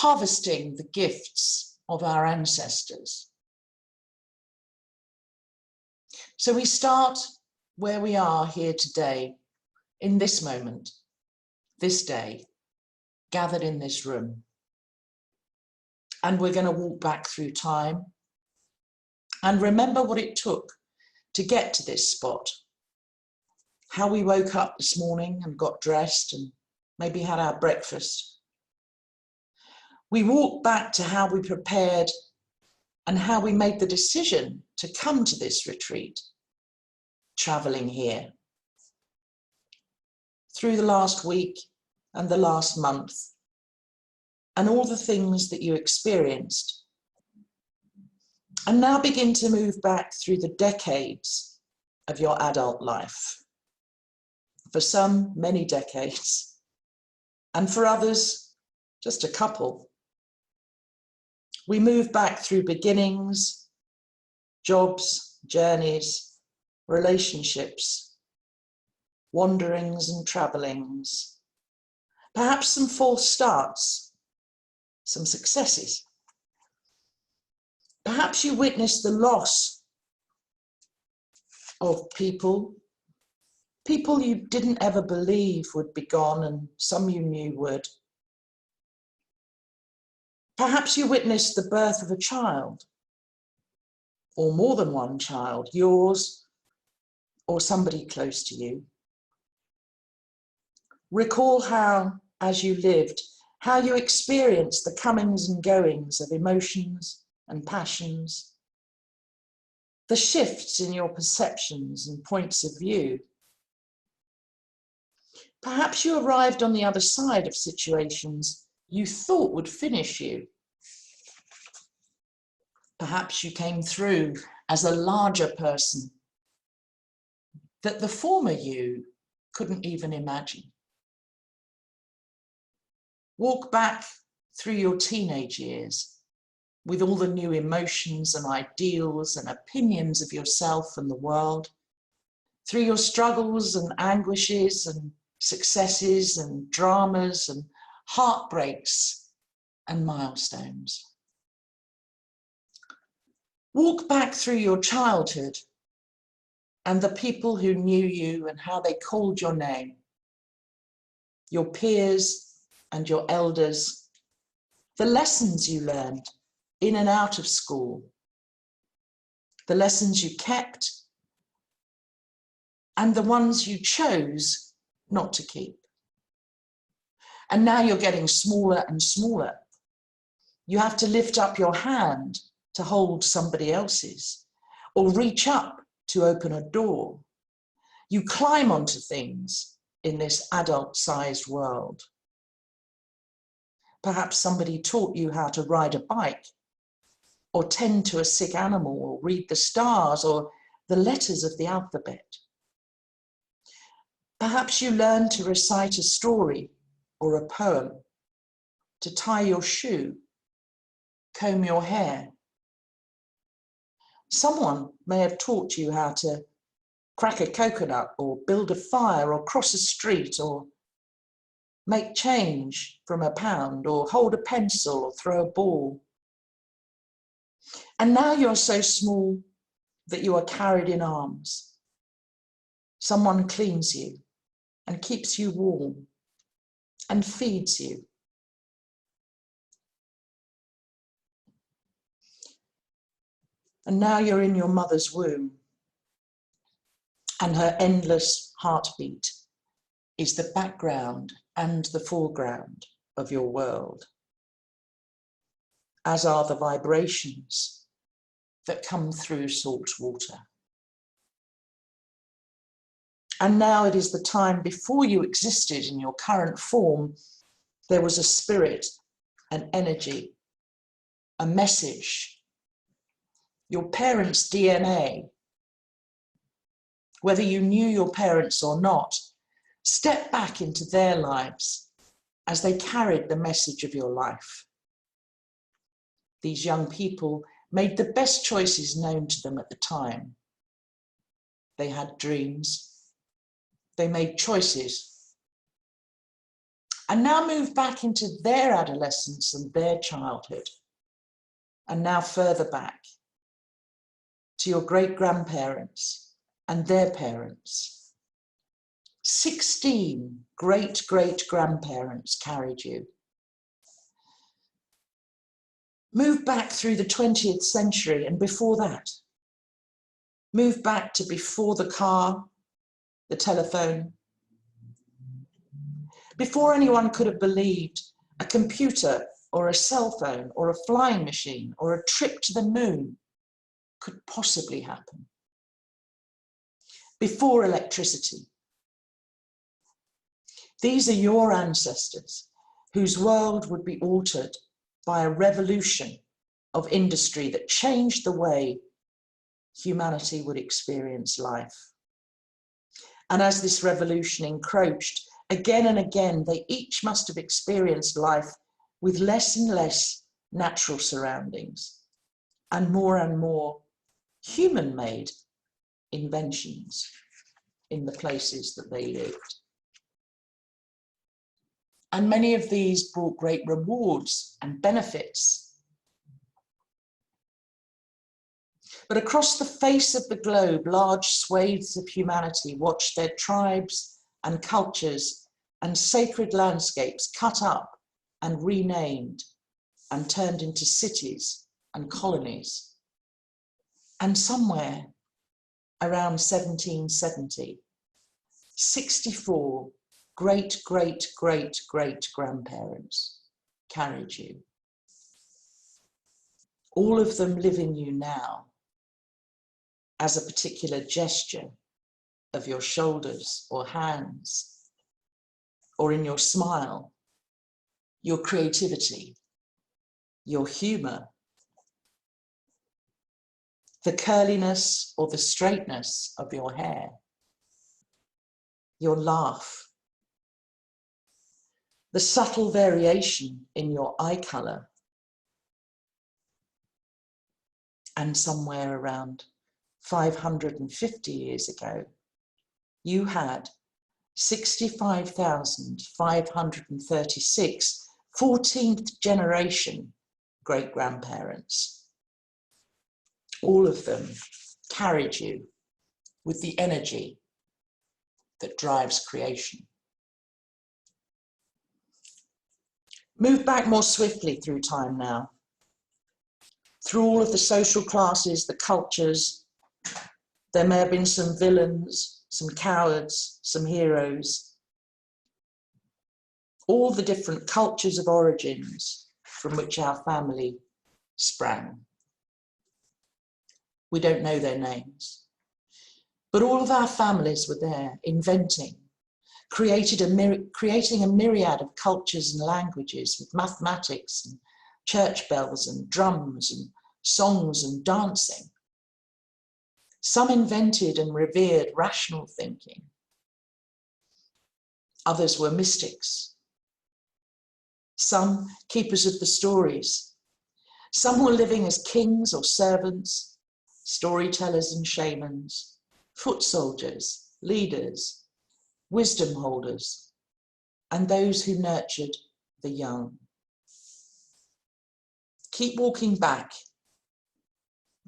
harvesting the gifts of our ancestors. So we start where we are here today, in this moment, this day, gathered in this room. And we're going to walk back through time and remember what it took to get to this spot. How we woke up this morning and got dressed and maybe had our breakfast. We walk back to how we prepared and how we made the decision to come to this retreat, traveling here. Through the last week and the last month, and all the things that you experienced. And now begin to move back through the decades of your adult life. For some, many decades, and for others, just a couple. We move back through beginnings, jobs, journeys, relationships, wanderings and travelings, perhaps some false starts, some successes. Perhaps you witnessed the loss of people you didn't ever believe would be gone and some you knew would. Perhaps you witnessed the birth of a child, or more than one child, yours or somebody close to you. Recall how, as you lived, how you experienced the comings and goings of emotions and passions, the shifts in your perceptions and points of view. Perhaps you arrived on the other side of situations you thought would finish you. Perhaps you came through as a larger person that the former you couldn't even imagine. Walk back through your teenage years with all the new emotions and ideals and opinions of yourself and the world, through your struggles and anguishes and successes and dramas and heartbreaks and milestones. Walk back through your childhood and the people who knew you and how they called your name, your peers and your elders, the lessons you learned in and out of school, the lessons you kept and the ones you chose not to keep. And now you're getting smaller and smaller. You have to lift up your hand to hold somebody else's, or reach up to open a door. You climb onto things in this adult-sized world. Perhaps somebody taught you how to ride a bike, or tend to a sick animal, or read the stars, or the letters of the alphabet. Perhaps you learned to recite a story or a poem, to tie your shoe, comb your hair. Someone may have taught you how to crack a coconut or build a fire or cross a street or make change from a pound or hold a pencil or throw a ball. And now you're so small that you are carried in arms. Someone cleans you and keeps you warm and feeds you. And now you're in your mother's womb, and her endless heartbeat is the background and the foreground of your world, as are the vibrations that come through salt water. And now it is the time before you existed in your current form. There was a spirit, an energy, a message, your parents' DNA. Whether you knew your parents or not, step back into their lives as they carried the message of your life. These young people made the best choices known to them at the time. They had dreams. They made choices. And now move back into their adolescence and their childhood. And now further back to your great-grandparents and their parents. 16 great-great-grandparents carried you. Move back through the 20th century and before that. Move back to before the car, the telephone. Before anyone could have believed a computer or a cell phone or a flying machine or a trip to the moon could possibly happen. Before electricity. These are your ancestors whose world would be altered by a revolution of industry that changed the way humanity would experience life. And as this revolution encroached, again and again, they each must have experienced life with less and less natural surroundings and more human-made inventions in the places that they lived. And many of these brought great rewards and benefits. But across the face of the globe, large swathes of humanity watched their tribes and cultures and sacred landscapes cut up and renamed and turned into cities and colonies. And somewhere around 1770, 64 great-great-great-great-grandparents carried you. All of them live in you now as a particular gesture of your shoulders or hands, or in your smile, your creativity, your humor, the curliness or the straightness of your hair, your laugh, the subtle variation in your eye color, and somewhere around 550 years ago, you had 65,536 14th generation great-grandparents. All of them carried you with the energy that drives creation. Move back more swiftly through time now. Through all of the social classes, the cultures, there may have been some villains, some cowards, some heroes. All the different cultures of origins from which our family sprang. We don't know their names. But all of our families were there, inventing, creating a myriad of cultures and languages with mathematics and church bells and drums and songs and dancing. Some invented and revered rational thinking. Others were mystics. Some keepers of the stories. Some were living as kings or servants, storytellers and shamans, foot soldiers, leaders, wisdom holders, and those who nurtured the young. Keep walking back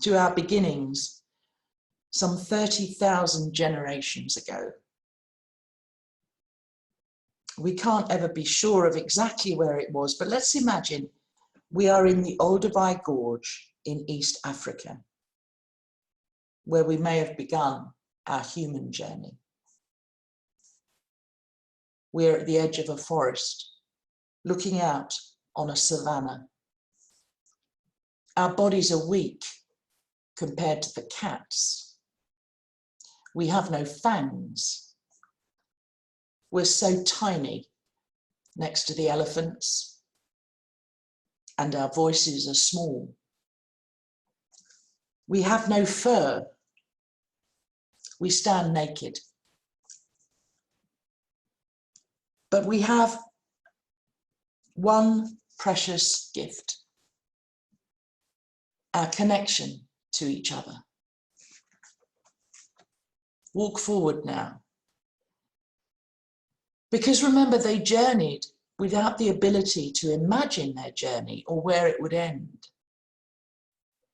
to our beginnings some 30,000 generations ago. We can't ever be sure of exactly where it was, but let's imagine we are in the Olduvai Gorge in East Africa, where we may have begun our human journey. We're at the edge of a forest, looking out on a savanna. Our bodies are weak compared to the cats. We have no fangs. We're so tiny next to the elephants, and our voices are small. We have no fur. We stand naked. But we have one precious gift: our connection to each other. Walk forward now. Because remember, they journeyed without the ability to imagine their journey or where it would end.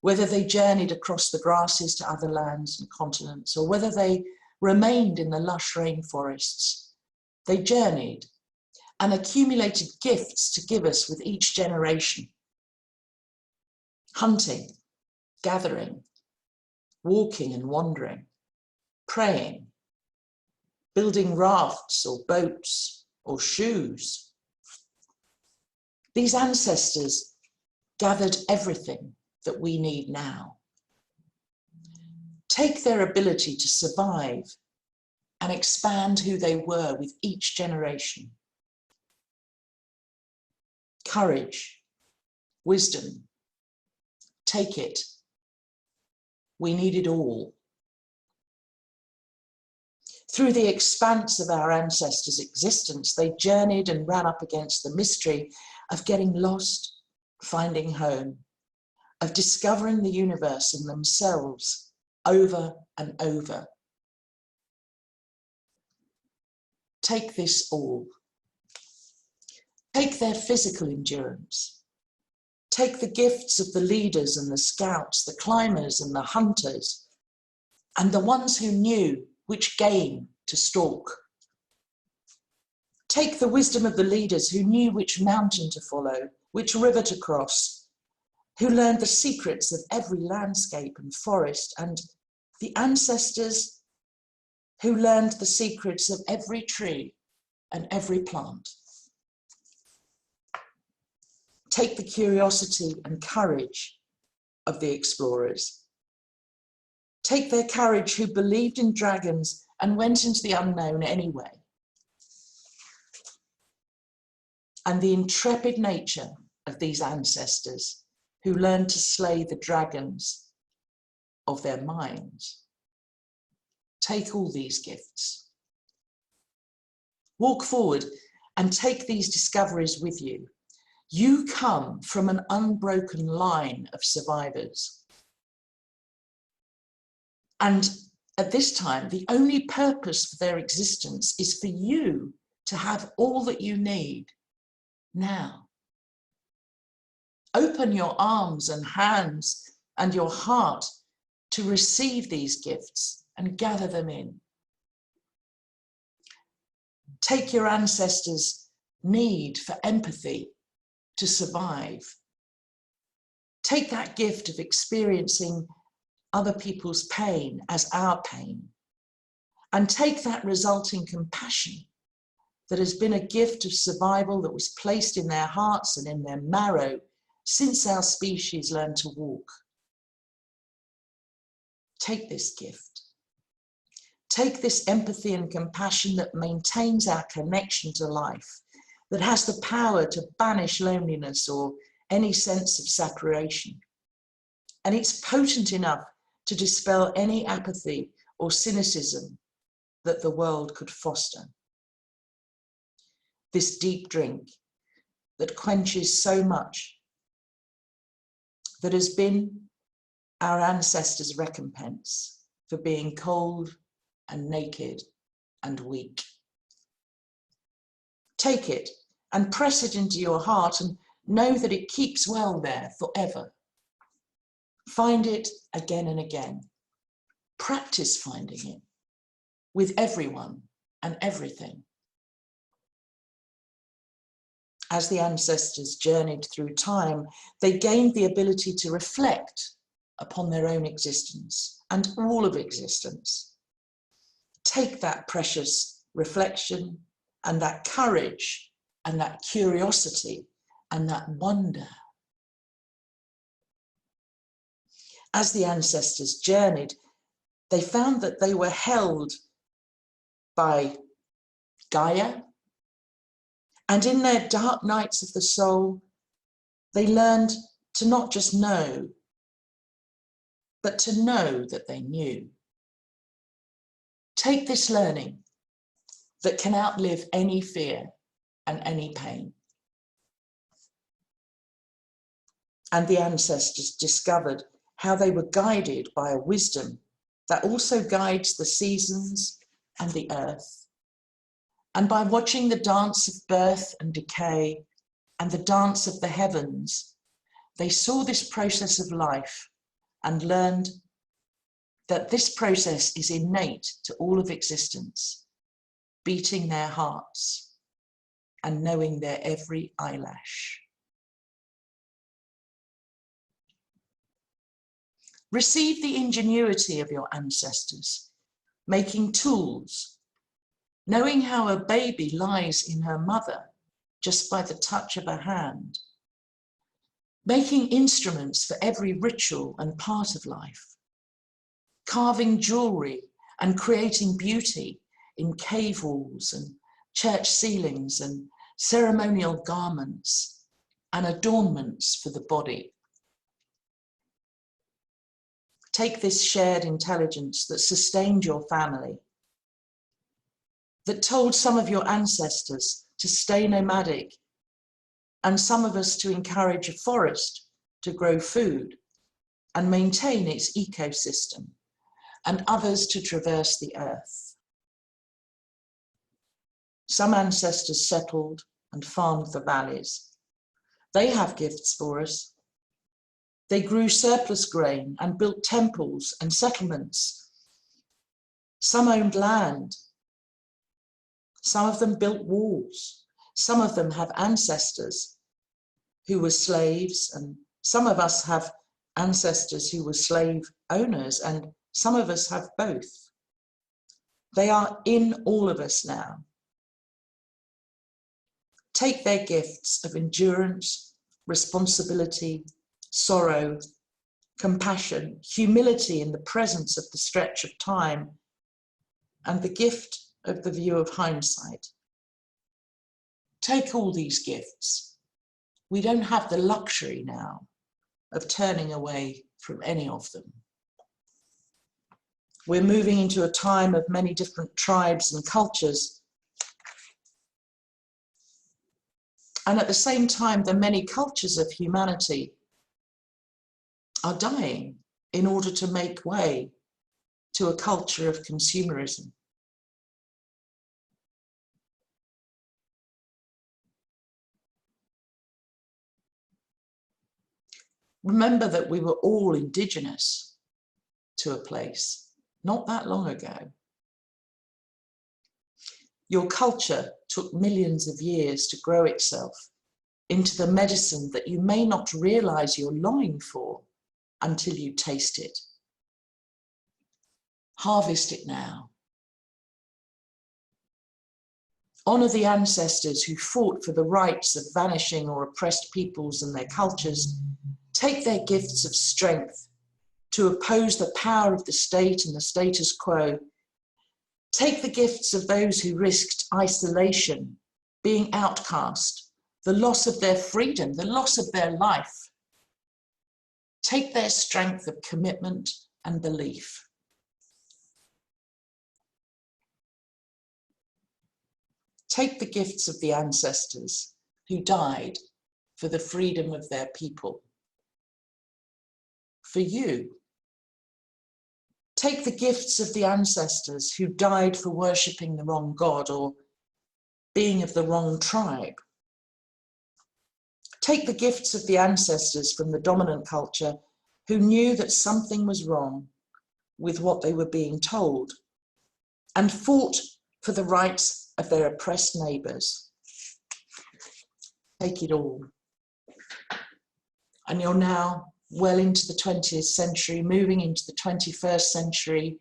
Whether they journeyed across the grasses to other lands and continents, or whether they remained in the lush rainforests, they journeyed and accumulated gifts to give us with each generation. Hunting, gathering, walking and wandering, praying, building rafts or boats or shoes. These ancestors gathered everything that we need now. Take their ability to survive and expand who they were with each generation. Courage, wisdom, take it. We need it all. Through the expanse of our ancestors' existence, they journeyed and ran up against the mystery of getting lost, finding home, of discovering the universe and themselves over and over. Take this all. Take their physical endurance. Take the gifts of the leaders and the scouts, the climbers and the hunters, and the ones who knew which game to stalk. Take the wisdom of the leaders who knew which mountain to follow, which river to cross, who learned the secrets of every landscape and forest, and the ancestors who learned the secrets of every tree and every plant. Take the curiosity and courage of the explorers. Take their courage who believed in dragons and went into the unknown anyway. And the intrepid nature of these ancestors who learned to slay the dragons of their minds. Take all these gifts. Walk forward and take these discoveries with you. You come from an unbroken line of survivors. And at this time, the only purpose for their existence is for you to have all that you need now. Open your arms and hands and your heart to receive these gifts and gather them in. Take your ancestors' need for empathy to survive. Take that gift of experiencing other people's pain as our pain, and take that resulting compassion that has been a gift of survival that was placed in their hearts and in their marrow since our species learned to walk. Take this gift. Take this empathy and compassion that maintains our connection to life, that has the power to banish loneliness or any sense of separation. And it's potent enough to dispel any apathy or cynicism that the world could foster. This deep drink that quenches so much, that has been our ancestors' recompense for being cold and naked and weak. Take it and press it into your heart and know that it keeps well there forever. Find it again and again. Practice finding it with everyone and everything. As the ancestors journeyed through time, they gained the ability to reflect upon their own existence and all of existence. Take that precious reflection and that courage and that curiosity and that wonder. As the ancestors journeyed, they found that they were held by Gaia, and in their dark nights of the soul, they learned to not just know, but to know that they knew. Take this learning that can outlive any fear and any pain. And the ancestors discovered how they were guided by a wisdom that also guides the seasons and the earth, And by watching the dance of birth and decay and the dance of the heavens, they saw this process of life and learned that this process is innate to all of existence, beating their hearts and knowing their every eyelash. Receive the ingenuity of your ancestors, making tools, knowing how a baby lies in her mother just by the touch of a hand, making instruments for every ritual and part of life, carving jewelry and creating beauty in cave walls and church ceilings and ceremonial garments and adornments for the body. Take this shared intelligence that sustained your family, that told some of your ancestors to stay nomadic, and some of us to encourage a forest to grow food and maintain its ecosystem, and others to traverse the earth. Some ancestors settled and farmed the valleys. They have gifts for us. They grew surplus grain and built temples and settlements. Some owned land. Some of them built walls. Some of them have ancestors who were slaves, and some of us have ancestors who were slave owners, and some of us have both. They are in all of us now. Take their gifts of endurance, responsibility, sorrow, compassion, humility in the presence of the stretch of time, and the gift of the view of hindsight. Take all these gifts. We don't have the luxury now of turning away from any of them. We're moving into a time of many different tribes and cultures. And at the same time, the many cultures of humanity are dying in order to make way to a culture of consumerism. Remember that we were all indigenous to a place not that long ago. Your culture took millions of years to grow itself into the medicine that you may not realize you're longing for until you taste it. Harvest it now. Honor the ancestors who fought for the rights of vanishing or oppressed peoples and their cultures. Take their gifts of strength to oppose the power of the state and the status quo. Take the gifts of those who risked isolation, being outcast, the loss of their freedom, the loss of their life. Take their strength of commitment and belief. Take the gifts of the ancestors who died for the freedom of their people. For you. Take the gifts of the ancestors who died for worshipping the wrong God or being of the wrong tribe. Take the gifts of the ancestors from the dominant culture who knew that something was wrong with what they were being told and fought for the rights of their oppressed neighbours. Take it all. And you're now well into the 20th century, moving into the 21st century.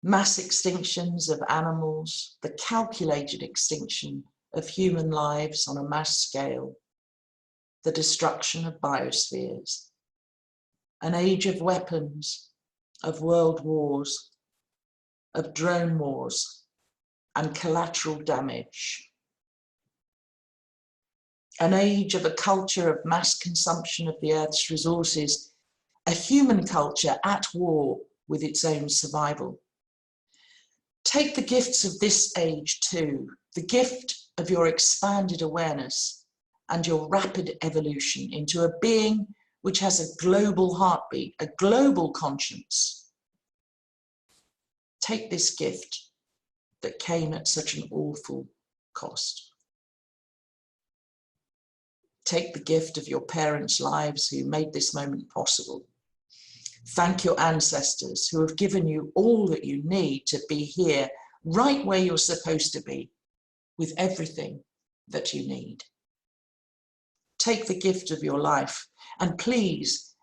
Mass extinctions of animals, the calculated extinction of human lives on a mass scale, the destruction of biospheres, an age of weapons, of world wars, of drone wars, and collateral damage. An age of a culture of mass consumption of the Earth's resources, a human culture at war with its own survival. Take the gifts of this age too, the gift of your expanded awareness and your rapid evolution into a being which has a global heartbeat, a global conscience. Take this gift that came at such an awful cost. Take the gift of your parents' lives who made this moment possible. Thank your ancestors who have given you all that you need to be here, right where you're supposed to be, with everything that you need. Take the gift of your life, and please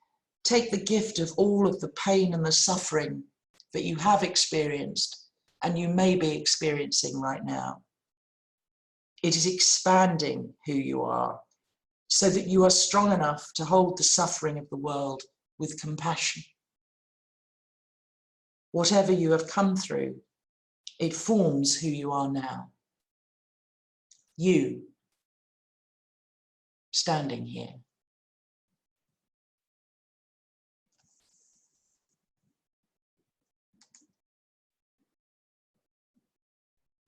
take the gift of all of the pain and the suffering that you have experienced and you may be experiencing right now. It is expanding who you are so that you are strong enough to hold the suffering of the world with compassion. Whatever you have come through, it forms who you are now. You, standing here.